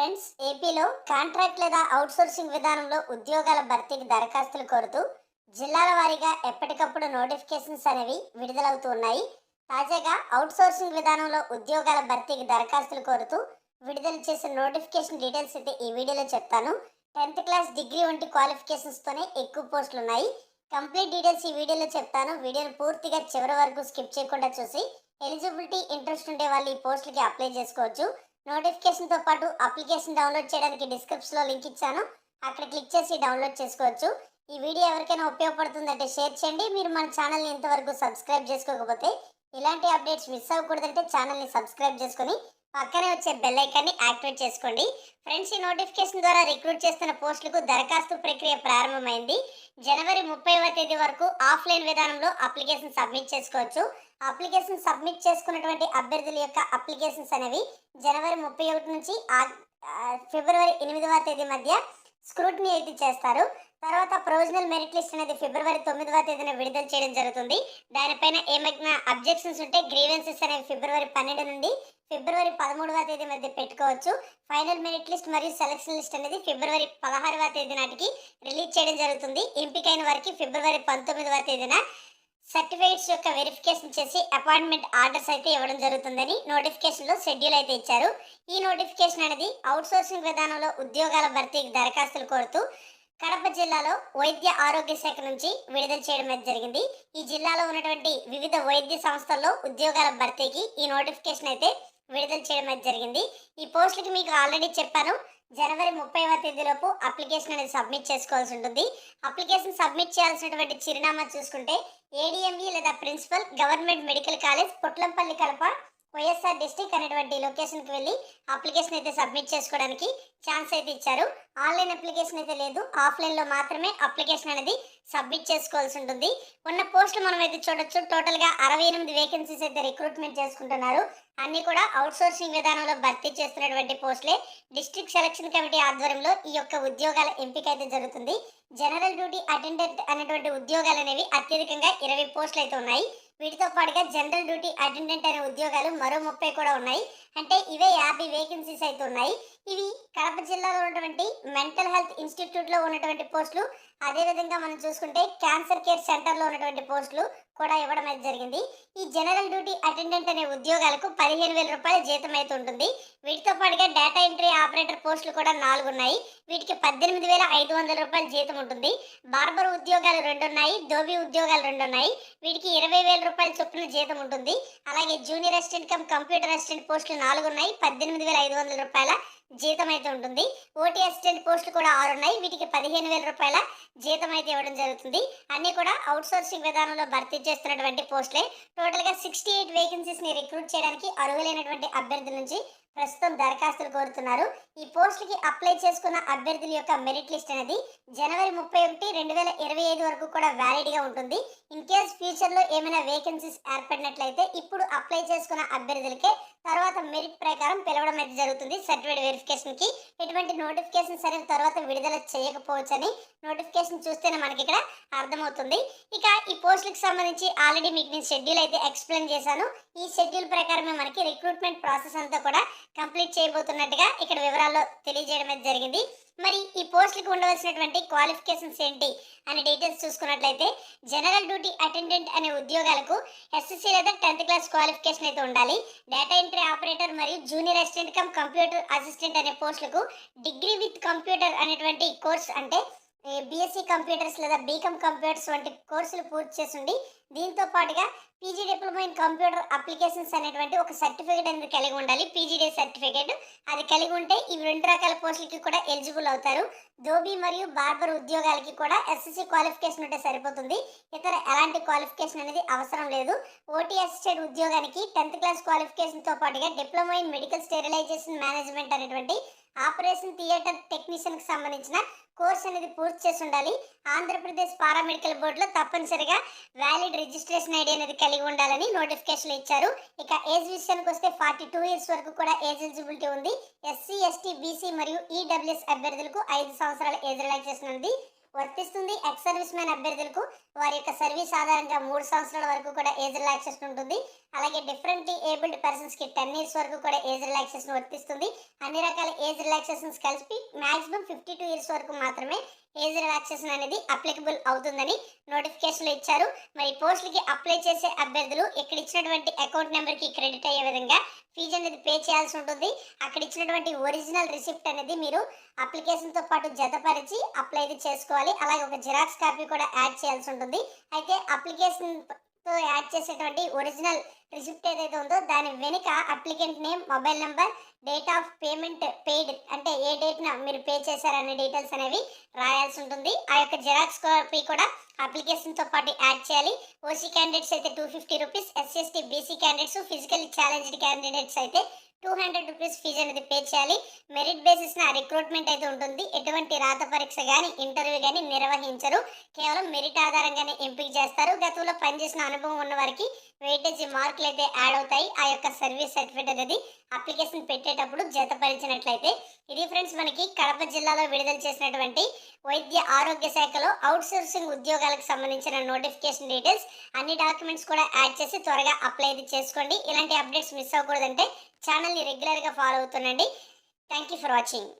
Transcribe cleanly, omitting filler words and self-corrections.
Friends, ఏపీలో contract లేదా outsourcing విధానంలో ఉద్యోగాల భర్తీకి దరఖాస్తులు కోరుతూ జిల్లాల వారీగా ఎప్పటికప్పుడు నోటిఫికేషన్స్ అనేవి విడుదలవుతూ ఉన్నాయి. తాజాగా అవుట్సోర్సింగ్ విధానంలో ఉద్యోగాల భర్తీకి దరఖాస్తులు కోరుతూ విడుదల చేసిన నోటిఫికేషన్ డీటెయిల్స్ అయితే ఈ వీడియోలో చెప్తాను. 10th క్లాస్ డిగ్రీ వంటి క్వాలిఫికేషన్స్తోనే ఎక్కువ పోస్టులు ఉన్నాయి. కంప్లీట్ డీటెయిల్స్ ఈ వీడియోలో చెప్తాను. వీడియోని పూర్తిగా చివరి వరకు స్కిప్ చేయకుండా చూసి ఎలిజిబిలిటీ ఇంట్రెస్ట్ ఉండే వాళ్ళు ఈ పోస్టులకి అప్లై చేసుకోవచ్చు. నోటిఫికేషన్తో పాటు అప్లికేషన్ డౌన్లోడ్ చేయడానికి డిస్క్రిప్షన్లో లింక్ ఇచ్చాను. అక్కడ క్లిక్ చేసి డౌన్లోడ్ చేసుకోవచ్చు. ఈ వీడియో ఎవరికైనా ఉపయోగపడుతుందంటే షేర్ చేయండి. మీరు మన ఛానల్ని ఇంతవరకు సబ్స్క్రైబ్ చేసుకోకపోతే ఇలాంటి అప్డేట్స్ మిస్ అవ్వకూడదంటే ఛానల్ని సబ్స్క్రైబ్ చేసుకొని పక్కనే వచ్చే బెల్ ఐకాన్ని యాక్టివేట్ చేసుకోండి. ఫ్రెండ్స్, ఈ నోటిఫికేషన్ ద్వారా రిక్రూట్ చేస్తున్న పోస్టులకు దరఖాస్తు ప్రక్రియ ప్రారంభమైంది. జనవరి 30వ తేదీ వరకు ఆఫ్లైన్ విధానంలో అప్లికేషన్ సబ్మిట్ చేసుకోవచ్చు. అప్లికేషన్ సబ్మిట్ చేసుకున్నటువంటి అభ్యర్థుల యొక్క అప్లికేషన్స్ అనేవి జనవరి 31 నుంచి ఫిబ్రవరి 8వ తేదీ మధ్య స్క్రూటినీ అయితే చేస్తారు. తర్వాత ప్రొవిజనల్ మెరిట్ లిస్ట్ అనేది ఫిబ్రవరి 9వ తేదీన విడుదల చేయడం జరుగుతుంది. దానిపైన ఏమైనా అబ్జెక్షన్స్ ఉంటే గ్రీవెన్సెస్ అనేవి ఫిబ్రవరి 12 నుండి ఫిబ్రవరి 13వ తేదీ మధ్య పెట్టుకోవచ్చు. ఫైనల్ మెరిట్ లిస్ట్ మరియు సెలక్షన్ లిస్ట్ అనేది ఫిబ్రవరి 16వ తేదీ నాటికి రిలీజ్ చేయడం జరుగుతుంది. ఎంపికైన వారికి ఫిబ్రవరి 19వ తేదీన సర్టిఫికేట్స్ యొక్క వెరిఫికేషన్ చేసి అపాయింట్మెంట్ ఆర్డర్స్ అయితే ఇవ్వడం జరుగుతుందని నోటిఫికేషన్లో షెడ్యూల్ అయితే ఇచ్చారు. ఈ నోటిఫికేషన్ అనేది అవుట్సోర్సింగ్ విధానంలో ఉద్యోగాల భర్తీకి దరఖాస్తులు కోరుతూ కడప జిల్లాలో వైద్య ఆరోగ్య శాఖ నుంచి విడుదల చేయడం అయితే జరిగింది. ఈ జిల్లాలో ఉన్నటువంటి వివిధ వైద్య సంస్థల్లో ఉద్యోగాల భర్తీకి ఈ నోటిఫికేషన్ అయితే విడుదల చేయడం అయితే జరిగింది. ఈ పోస్టులకి మీకు ఆల్రెడీ చెప్పాను, జనవరి 30వ తేదీలోపు అప్లికేషన్ అనేది సబ్మిట్ చేసుకోవాల్సి ఉంటుంది. అప్లికేషన్ సబ్మిట్ చేయాల్సినటువంటి చిరునామా చూసుకుంటే ఏడిఎంఈ లేదా principal government medical college, Potlampalli, Kadapa, YSR district అనేటువంటి లొకేషన్కి వెళ్ళి అప్లికేషన్ అయితే సబ్మిట్ చేసుకోవడానికి ఛాన్స్ అయితే ఇచ్చారు. ఆన్లైన్ అప్లికేషన్ అయితే లేదు, ఆఫ్లైన్లో మాత్రమే అప్లికేషన్ అనేది సబ్మిట్ చేసుకోవాల్సి ఉంటుంది. ఉన్న పోస్టులు మనం అయితే చూడొచ్చు. టోటల్గా 68 వేకెన్సీస్ అయితే రిక్రూట్మెంట్ చేసుకుంటున్నారు. అన్నీ కూడా అవుట్సోర్సింగ్ విధానంలో భర్తీ చేస్తున్నటువంటి పోస్టులే. డిస్ట్రిక్ట్ సెలక్షన్ కమిటీ ఆధ్వర్యంలో ఈ యొక్క ఉద్యోగాల ఎంపిక అయితే జరుగుతుంది. జనరల్ డ్యూటీ అటెండెంట్ అనేటువంటి ఉద్యోగాలు అనేవి అత్యధికంగా 20 పోస్టులు అయితే ఉన్నాయి. వీటితో పాటుగా జనరల్ డ్యూటీ అటెండెంట్ అనే ఉద్యోగాలు మరో 30 కూడా ఉన్నాయి. అంటే ఇవే 50 వేకెన్సీస్ అయితే ఉన్నాయి. ఇవి కడప జిల్లాలో ఉన్నటువంటి మెంటల్ హెల్త్ ఇన్స్టిట్యూట్లో ఉన్నటువంటి పోస్టులు, అదేవిధంగా మనం చూసుకుంటే క్యాన్సర్ కేర్ సెంటర్లో ఉన్నటువంటి పోస్టులు కూడా ఇవ్వడం అయితే జరిగింది. ఈ జనరల్ డ్యూటీ అటెండెంట్ అనే ఉద్యోగాలకు 15,000 రూపాయల జీతం అయితే ఉంటుంది. వీటితో పాటుగా డేటా ఎంట్రీ ఆపరేటర్ పోస్టులు కూడా 4 ఉన్నాయి. వీటికి 18,500 రూపాయల జీతం ఉంటుంది. బార్బర్ ఉద్యోగాలు 2 ఉన్నాయి. ధోబీ ఉద్యోగాలు 2 ఉన్నాయి. వీటికి 20,000 రూపాయల చొప్పున జీతం ఉంటుంది. అలాగే junior assistant cum computer assistant పోస్టులు 4 ఉన్నాయి. 18,500 రూపాయల జీతం అయితే ఉంటుంది. ఓటీ అసిస్టెంట్ పోస్టులు కూడా 6 ఉన్నాయి. వీటికి 15,000 రూపాయల జీతం అయితే ఇవ్వడం జరుగుతుంది. అన్నీ కూడా అవుట్సోర్సింగ్ విధానంలో భర్తీ చేస్తున్నటువంటి పోస్టులే. టోటల్గా 68 వేకెన్సీస్ని రిక్రూట్ చేయడానికి అర్హులైనటువంటి అభ్యర్థుల నుంచి ప్రస్తుతం దరఖాస్తులు కోరుతున్నారు. ఈ పోస్టులకి అప్లై చేసుకున్న అభ్యర్థుల యొక్క మెరిట్ లిస్ట్ అనేది జనవరి 31, 2025 వరకు కూడా వ్యాలిడ్గా ఉంటుంది. ఇన్ కేస్ ఫ్యూచర్లో ఏమైనా వేకెన్సీస్ ఏర్పడినట్లయితే ఇప్పుడు అప్లై చేసుకున్న అభ్యర్థులకే తర్వాత మెరిట్ ప్రకారం పిలవడం అయితే జరుగుతుంది. సర్టిఫికేట్ వెరిఫికేషన్కి ఎటువంటి నోటిఫికేషన్స్ అనేవి తర్వాత విడుదల చేయకపోవచ్చని నోటిఫికేషన్ చూస్తేనే మనకి ఇక్కడ అర్థమవుతుంది. ఇక ఈ పోస్టులకు సంబంధించి ఆల్రెడీ మీకు నేను షెడ్యూల్ అయితే ఎక్స్ప్లెయిన్ చేశాను. ఈ షెడ్యూల్ ప్రకారమే మనకి రిక్రూట్మెంట్ ప్రాసెస్ అంతా కూడా కంప్లీట్ చేయబోతున్నట్టుగా ఇక్కడ వివరాల్లో తెలియజేయడం అయితే జరిగింది. మరి ఈ పోస్టులకు ఉండవలసినటువంటి క్వాలిఫికేషన్స్ ఏంటి అనే డీటెయిల్స్ చూసుకున్నట్లయితే జనరల్ డ్యూటీ అటెండెంట్ అనే ఉద్యోగాలకు ఎస్ఎస్సీ లేదా 10th క్లాస్ క్వాలిఫికేషన్ అయితే ఉండాలి. డేటా ఎంట్రీ ఆపరేటర్ మరియు junior assistant cum computer assistant అనే పోస్టులకు డిగ్రీ విత్ కంప్యూటర్ అనేటువంటి కోర్స్, అంటే బీఎస్సీ కంప్యూటర్స్ లేదా బీకామ్ కంప్యూటర్స్ వంటి కోర్సులు పూర్తి చేసిండి. దీంతో పాటుగా PG diploma in computer applications అనేటువంటి ఒక సర్టిఫికేట్ అనేది కలిగి ఉండాలి. పీజీడీ సర్టిఫికేట్ అది కలిగి ఉంటే ఈ 2 రకాల పోస్టులకి కూడా ఎలిజిబుల్ అవుతారు. ధోబీ మరియు బార్బర్ ఉద్యోగాలకి కూడా ఎస్ఎస్సీ క్వాలిఫికేషన్ ఉంటే సరిపోతుంది. ఇతర ఎలాంటి క్వాలిఫికేషన్ అనేది అవసరం లేదు. ఓటీ అసిస్టెంట్ ఉద్యోగానికి 10th క్లాస్ క్వాలిఫికేషన్తో పాటుగా diploma in medical sterilisation management అనేటువంటి ఆపరేషన్ థియేటర్ టెక్నీషియన్కి సంబంధించిన కోర్స్ అనేది పూర్తి చేసి ఉండాలి. ఆంధ్రప్రదేశ్ పారామెడికల్ బోర్డులో తప్పనిసరిగా వ్యాలిడ్ రిజిస్ట్రేషన్ ఐడి అనేది కలిగి ఉండాలని నోటిఫికేషన్ ఇచ్చారు. ఇక ఏజ్ విషయానికి వస్తే 42 ఇయర్స్ వరకు కూడా ఏజ్ ఎలిజిబిలిటీ ఉంది. ఎస్సీ, ఎస్టీ, బీసీ మరియు ఈడబ్ల్యూఎస్ అభ్యర్థులకు 5 సంవత్సరాల ఏజ్ రిలాక్సేషన్ ఉంది. వర్తిస్తుంది. ఎక్స్ సర్వీస్ మ్యాన్ అభ్యర్థులకు వారి యొక్క సర్వీస్ ఆధారంగా 3 సంవత్సరాల వరకు కూడా ఏజ్ రిలాక్సేషన్ ఉంటుంది. అలాగే డిఫరెంట్లీ ఏబుల్డ్ పర్సన్స్కి 10 ఇయర్స్ వరకు కూడా ఏజ్ రిలాక్సేషన్ వర్తిస్తుంది. అన్ని రకాల ఏజ్ రిలాక్సేషన్స్ కలిపి మాక్సిమం 52 ఇయర్స్ వరకు మాత్రమే ఏజ్ రిలాక్సేషన్ అనేది అప్లికబుల్ అవుతుందని నోటిఫికేషన్లో ఇచ్చారు. మరి పోస్టులకి అప్లై చేసే అభ్యర్థులు ఇక్కడ ఇచ్చినటువంటి అకౌంట్ నెంబర్కి క్రెడిట్ అయ్యే విధంగా ఫీజు అనేది పే చేయాల్సి ఉంటుంది. అక్కడ ఇచ్చినటువంటి ఒరిజినల్ రిసిప్ట్ అనేది మీరు అప్లికేషన్తో పాటు జతపరిచి అప్లై అయితే చేసుకోవాలి. అలాగే ఒక జిరాక్స్ కాపీ కూడా యాడ్ చేయాల్సి ఉంటుంది. అయితే అప్లికేషన్తో యాడ్ చేసేటువంటి ఒరిజినల్ రిసిప్ట్ ఏదైతే ఉందో దాని వెనుక applicant name, mobile number, date of payment paid అంటే ఏ డేట్న మీరు పే చేశారనే డీటెయిల్స్ అనేవి రాయాల్సి ఉంటుంది. ఆ యొక్క జిరాక్స్ కాపీ కూడా అప్లికేషన్తో పాటు యాడ్ చేయాలి. ఓసీ క్యాండిడేట్స్ అయితే 250 rupees, SC BC candidates, physical challenged candidates అయితే 200 రూపీస్ ఫీజు అనేది పే చేయాలి. మెరిట్ బేసిస్న రిక్రూట్మెంట్ అయితే ఉంటుంది. ఎటువంటి రాత పరీక్ష కానీ ఇంటర్వ్యూ కానీ నిర్వహించరు. కేవలం మెరిట్ ఆధారంగానే ఎంపిక చేస్తారు. గతంలో పనిచేసిన అనుభవం ఉన్న వారికి వెయిటేజ్ మార్కులు అయితే యాడ్ అవుతాయి. ఆ యొక్క సర్వీస్ సర్టిఫికేట్ అనేది అప్లికేషన్ పెట్టేటప్పుడు జతపరిచినట్లయితే. ఇది ఫ్రెండ్స్ మనకి కడప జిల్లాలో విడుదల చేసినటువంటి వైద్య ఆరోగ్య శాఖలో అవుట్సోర్సింగ్ ఉద్యోగాలకు సంబంధించిన నోటిఫికేషన్ డీటెయిల్స్. అన్ని డాక్యుమెంట్స్ కూడా యాడ్ చేసి త్వరగా అప్లై అయితే చేసుకోండి. ఇలాంటి అప్డేట్స్ మిస్ అవ్వకూడదంటే ఛానల్ని రెగ్యులర్గా ఫాలో అవుతుండండి. Thank you for watching.